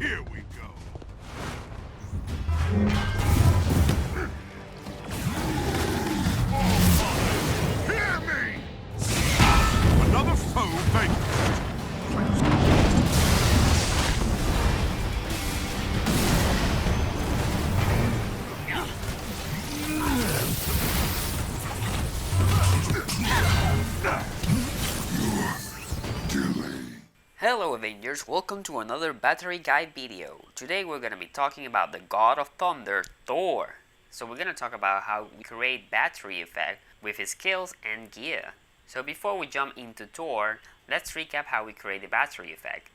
Here we go. Hear me! Another foe vanquished. Hello Avengers, welcome to another battery guide video. Today we're going to be talking about the God of Thunder, Thor. So we're going to talk about how we create battery effect with his skills and gear. So before we jump into Thor, let's recap how we create a battery effect.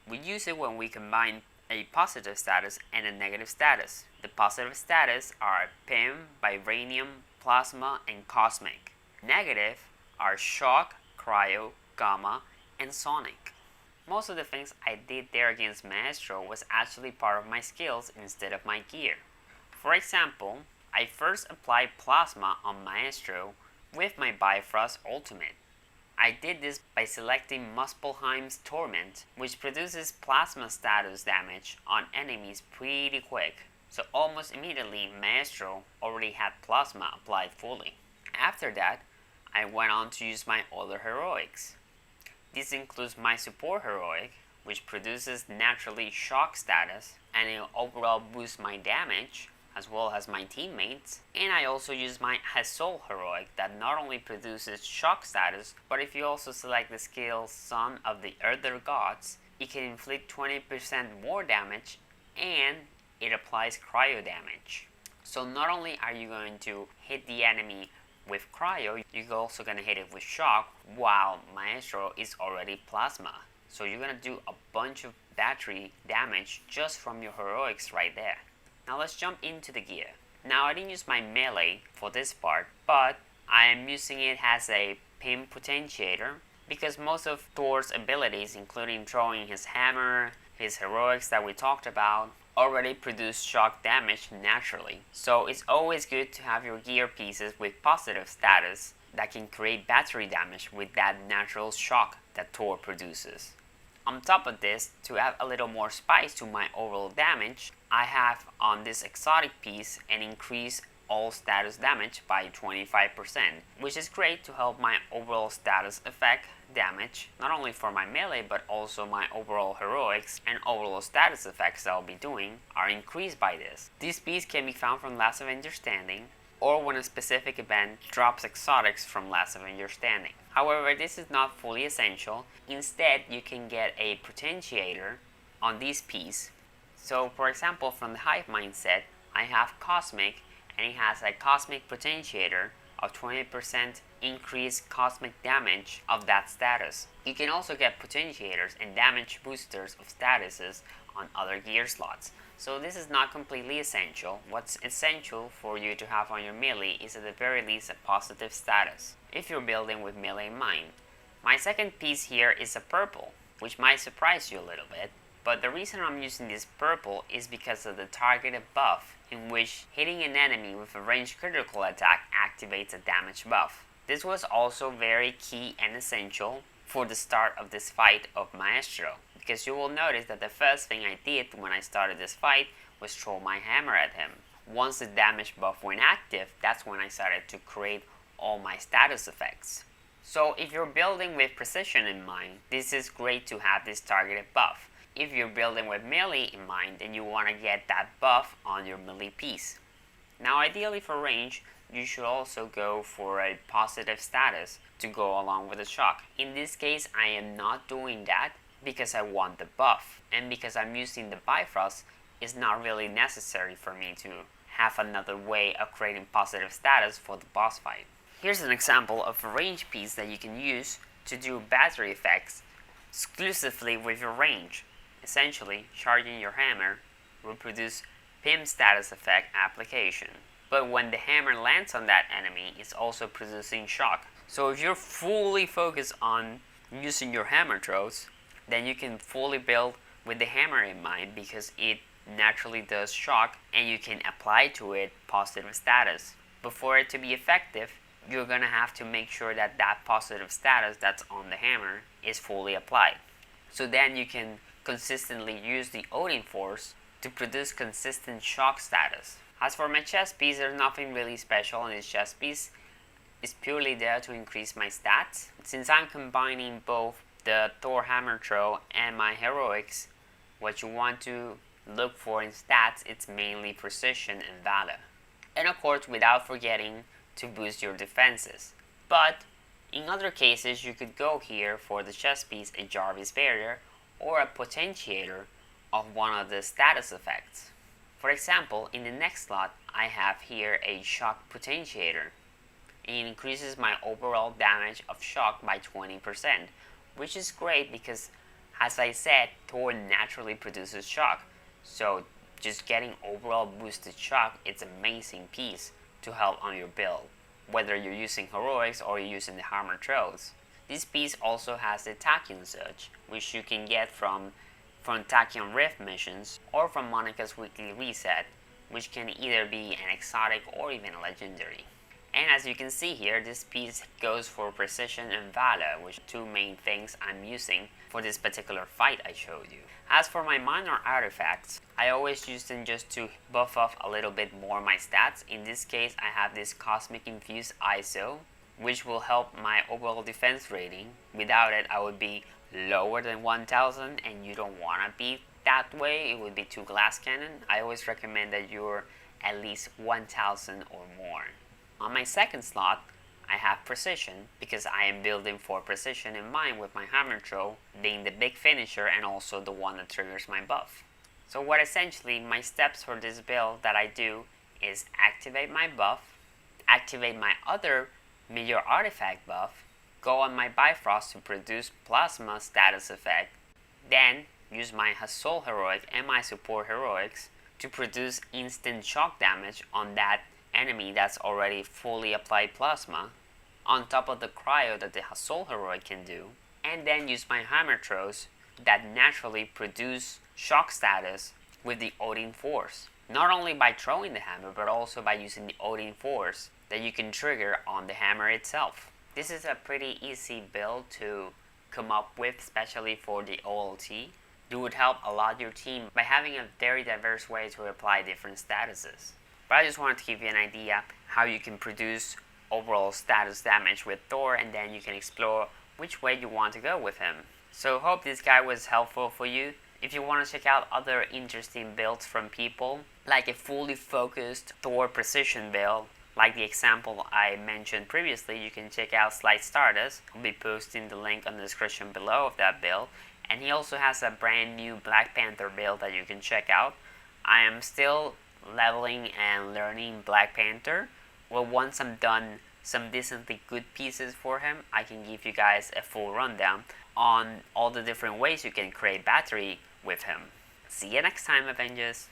We use it when we combine a positive status and a negative status. The positive status are PIM, Vibranium, Plasma, and Cosmic. Negative are Shock, Cryo, Gamma, and Sonic. Most of the things I did there against Maestro was actually part of my skills instead of my gear. For example, I first applied Plasma on Maestro with my Bifrost Ultimate. I did this by selecting Muspelheim's Torment, which produces Plasma status damage on enemies pretty quick. So almost immediately Maestro already had Plasma applied fully. After that, I went on to use my other heroics. This includes my support heroic, which produces naturally shock status and it overall boosts my damage as well as my teammates. And I also use my Hasol heroic that not only produces shock status, but if you also select the skill Son of the Other Gods, it can inflict 20% more damage and it applies cryo damage. So not only are you going to hit the enemy with cryo, you're also going to hit it with shock while Maestro is already plasma. So you're going to do a bunch of battery damage just from your heroics right there. Now let's jump into the gear. Now I didn't use my melee for this part, but I am using it as a PIM potentiator because most of Thor's abilities, including throwing his hammer, his heroics that we talked about, already produce shock damage naturally. So it's always good to have your gear pieces with positive status that can create battery damage with that natural shock that Thor produces. On top of this, to add a little more spice to my overall damage, I have on this exotic piece an increase all status damage by 25%, which is great to help my overall status effect damage, not only for my melee but also my overall heroics and overall status effects that I'll be doing are increased by this. This piece can be found from Last Avenger Standing or when a specific event drops exotics from Last Avenger Standing. However, this is not fully essential. Instead, you can get a potentiator on this piece. So for example, from the Hive Mind set, I have Cosmic and it has a Cosmic potentiator of 20% increased cosmic damage of that status. You can also get potentiators and damage boosters of statuses on other gear slots. So this is not completely essential. What's essential for you to have on your melee is at the very least a positive status, if you're building with melee in mind. My second piece here is a purple, which might surprise you a little bit, but the reason I'm using this purple is because of the targeted buff, in which hitting an enemy with a ranged critical attack activates a damage buff. This was also very key and essential for the start of this fight of Maestro, because you will notice that the first thing I did when I started this fight was throw my hammer at him. Once the damage buff went active, that's when I started to create all my status effects. So if you're building with precision in mind, this is great to have this targeted buff. If you're building with melee in mind, then you want to get that buff on your melee piece. Now ideally for range, you should also go for a positive status to go along with the shock. In this case, I am not doing that because I want the buff, and because I'm using the Bifrost, it's not really necessary for me to have another way of creating positive status for the boss fight. Here's an example of a range piece that you can use to do battery effects exclusively with your range. Essentially, charging your hammer will produce PIM status effect application. But when the hammer lands on that enemy, it's also producing shock. So if you're fully focused on using your hammer throws, then you can fully build with the hammer in mind because it naturally does shock and you can apply to it positive status. But for it to be effective, you're gonna have to make sure that that positive status that's on the hammer is fully applied. So then you can consistently use the Odinforce to produce consistent shock status. As for my chest piece, there's nothing really special in this chest piece. It's purely there to increase my stats. Since I'm combining both the Thor hammer throw and my heroics, what you want to look for in stats, it's mainly precision and valor. And of course, without forgetting to boost your defenses. But in other cases, you could go here for the chest piece, a Jarvis barrier, or a potentiator of one of the status effects. For example, in the next slot, I have here a shock potentiator. It increases my overall damage of shock by 20%, which is great because, as I said, Thor naturally produces shock. So just getting overall boosted shock, it's an amazing piece to help on your build, whether you're using heroics or you're using the hammer throws. This piece also has the Tachyon Surge, which you can get from Tachyon Rift missions or from Monica's weekly reset, which can either be an exotic or even a legendary. And as you can see here, this piece goes for precision and valor, which are two main things I'm using for this particular fight I showed you. As for my minor artifacts, I always use them just to buff up a little bit more my stats. In this case, I have this Cosmic Infused ISO, which will help my overall defense rating. Without it, I would be lower than 1000, and you don't want to be that way. It would be too glass cannon. I always recommend that you're at least 1000 or more. On my second slot, I have precision because I am building for precision in mind, with my hammer throw being the big finisher and also the one that triggers my buff. So what essentially my steps for this build that I do is activate my buff, activate my other major artifact buff, go on my Bifrost to produce plasma status effect, then use my Soul heroic and my support heroics to produce instant shock damage on that enemy that's already fully applied plasma, on top of the cryo that the Soul heroic can do, and then use my hammer throws that naturally produce shock status with the Odinforce. Not only by throwing the hammer, but also by using the Odinforce that you can trigger on the hammer itself. This is a pretty easy build to come up with, especially for the OLT. It would help a lot your team by having a very diverse way to apply different statuses. But I just wanted to give you an idea how you can produce overall status damage with Thor, and then you can explore which way you want to go with him. So hope this guide was helpful for you. If you want to check out other interesting builds from people, like a fully focused Thor precision build, like the example I mentioned previously, you can check out Slight Stardust. I'll be posting the link on the description below of that build. And he also has a brand new Black Panther build that you can check out. I am still leveling and learning Black Panther. Well, once I'm done some decently good pieces for him, I can give you guys a full rundown on all the different ways you can create battery with him. See you next time, Avengers!